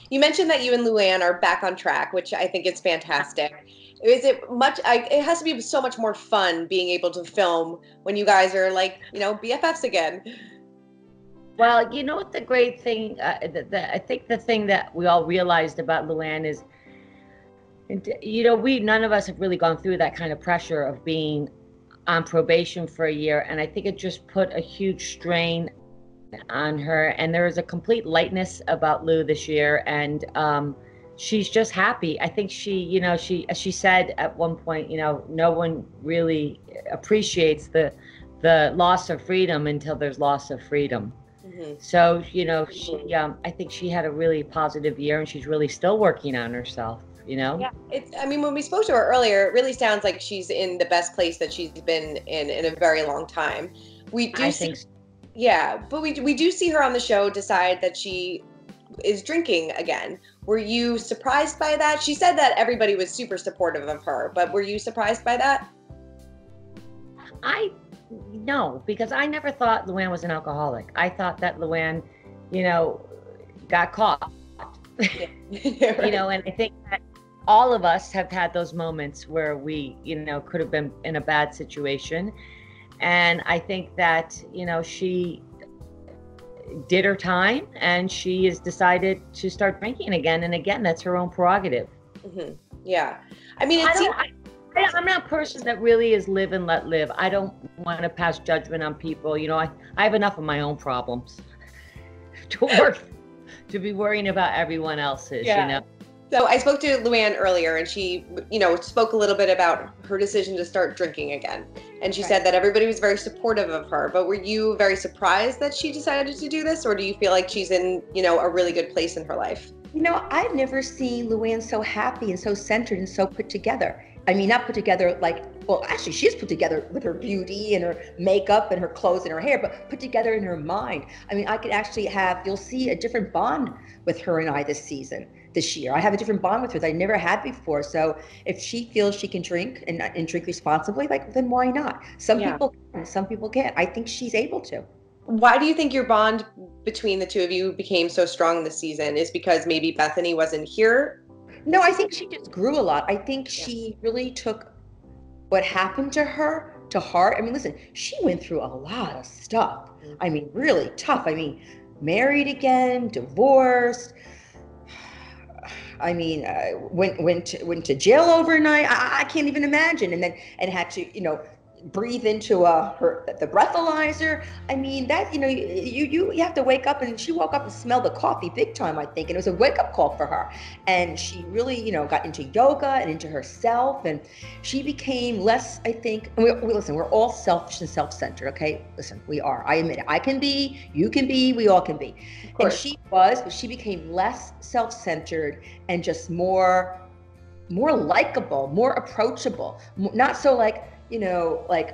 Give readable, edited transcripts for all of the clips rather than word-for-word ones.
You mentioned that you and Luann are back on track, which I think is fantastic. Is it much? It has to be so much more fun being able to film when you guys are like, BFFs again. Well, you know what the great thing, I think the thing that we all realized about Luann is, we none of us have really gone through that kind of pressure of being on probation for a year, and I think it just put a huge strain on her. And there is a complete lightness about Lou this year, and she's just happy. I think as she said at one point, no one really appreciates the loss of freedom until there's loss of freedom. Mm-hmm. So, I think she had a really positive year, and she's really still working on herself. Yeah, I mean, when we spoke to her earlier, it really sounds like she's in the best place that she's been in a very long time. We do see, yeah, but we do see her on the show decide that she is drinking again. Were you surprised by that? She said that everybody was super supportive of her, but were you surprised by that? No, because I never thought Luann was an alcoholic. I thought that Luann, got caught. Right. And I think that all of us have had those moments where we, could have been in a bad situation. And I think that, she did her time, and she has decided to start drinking again. And again, that's her own prerogative. Mm-hmm. Yeah. I mean, I'm not a person that really is live and let live. I don't want to pass judgment on people. I have enough of my own problems to be worrying about everyone else's, So I spoke to Luann earlier, and she, spoke a little bit about her decision to start drinking again. And she said that everybody was very supportive of her. But were you very surprised that she decided to do this? Or do you feel like she's in, a really good place in her life? I've never seen Luann so happy and so centered and so put together. I mean, not put together actually she's put together with her beauty and her makeup and her clothes and her hair, but put together in her mind. I mean, I could actually you'll see a different bond with her and I this year. I have a different bond with her that I never had before. So if she feels she can drink and drink responsibly, then why not? Some people can, some people can't. I think she's able to. Why do you think your bond between the two of you became so strong this season? Is because maybe Bethenny wasn't here? No, I think she just grew a lot. I think she really took what happened to her to heart. I mean, listen, she went through a lot of stuff. I mean, really tough. I mean, married again, divorced. I mean, went to jail overnight. I can't even imagine. And had to, breathe into the breathalyzer. I mean, that, you have to wake up, and she woke up and smelled the coffee big time, I think. And it was a wake up call for her. And she really, got into yoga and into herself, and she became less, I think, listen, we're all selfish and self-centered. Okay. Listen, we are, I admit it. I can be, you can be, we all can be. And she became less self-centered and just more likable, more approachable, not so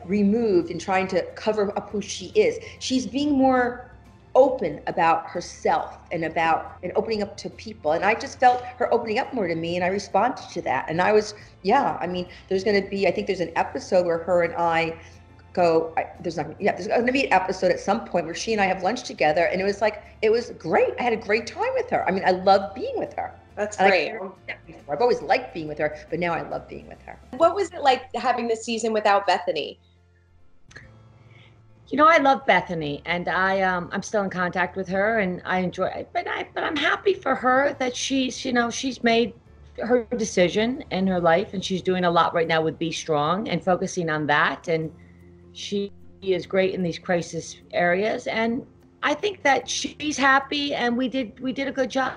removed and trying to cover up who she is. She's being more open about herself and opening up to people. And I just felt her opening up more to me, and I responded to that. And I was, I mean, I think there's an episode where her and I there's going to be an episode at some point where she and I have lunch together, and it was great. I had a great time with her. I mean, I love being with her. That's great. I've always liked being with her, but now I love being with her. What was it like having this season without Bethenny? I love Bethenny, and I'm still in contact with her, and I enjoy it. But I'm happy for her that she's made her decision in her life, and she's doing a lot right now with Be Strong and focusing on that. And she is great in these crisis areas, and I think that she's happy, and we did a good job.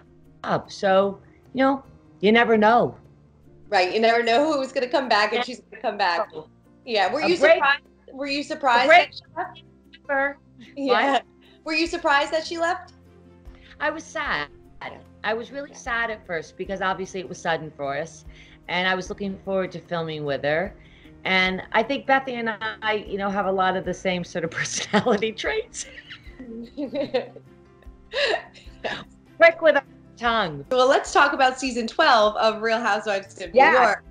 So, you never know. Right. You never know who's going to come back, and she's going to come back. Yeah. Were you surprised? Were you surprised that she left? Yeah. Were you surprised that she left? I was sad. I was really sad at first because obviously it was sudden for us, and I was looking forward to filming with her. And I think Bethy and I, have a lot of the same sort of personality traits. Quick with our tongue. Well, let's talk about season 12 of Real Housewives of New York.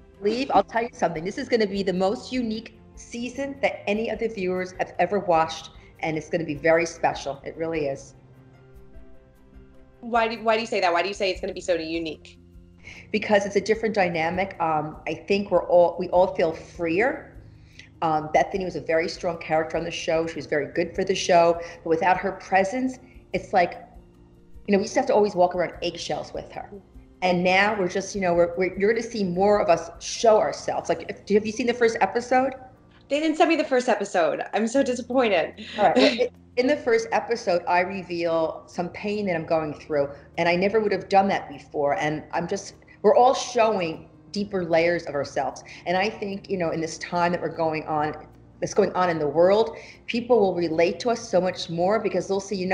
I'll tell you something. This is going to be the most unique season that any of the viewers have ever watched, and it's going to be very special. It really is. Why do you say that? Why do you say it's going to be so unique? Because it's a different dynamic. I think we all feel freer. Bethenny was a very strong character on the show. She was very good for the show, but without her presence, it's like, we used to have to always walk around eggshells with her. And now we're just, you're going to see more of us show ourselves. Like, have you seen the first episode? They didn't send me the first episode. I'm so disappointed. All right. Well, in the first episode, I reveal some pain that I'm going through, and I never would have done that before. And we're all showing deeper layers of ourselves. And I think, in this time that that's going on in the world, people will relate to us so much more because they'll see,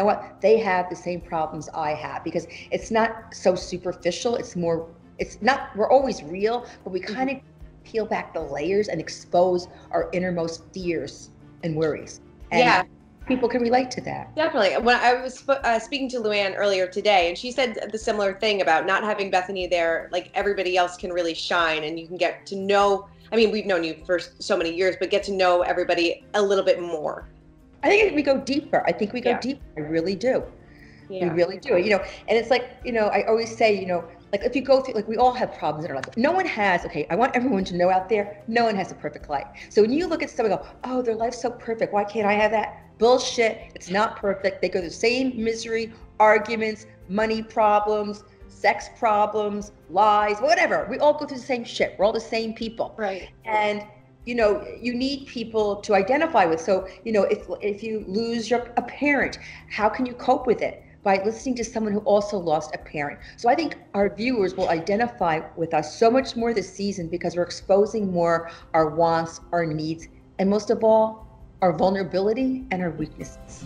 they have the same problems I have, because it's not so superficial. We're always real, but we kind of peel back the layers and expose our innermost fears and worries. And people can relate to that. Definitely. When I was speaking to Luann earlier today, and she said the similar thing about not having Bethenny there, like everybody else can really shine and you can get to know, we've known you for so many years, but get to know everybody a little bit more. I think we go deeper. Deeper. I really do. Yeah. We really do. And it's like, I always say, like if you go through, like we all have problems in our life. No one has, I want everyone to know out there, no one has a perfect life. So when you look at someone and go, oh, their life's so perfect, why can't I have that? Bullshit. It's not perfect. They go through the same misery, arguments, money problems, sex problems, lies, whatever. We all go through the same shit. We're all the same people. Right. And you need people to identify with. So, if you lose a parent, how can you cope with it? By listening to someone who also lost a parent. So I think our viewers will identify with us so much more this season because we're exposing more our wants, our needs, and most of all, our vulnerability and our weaknesses.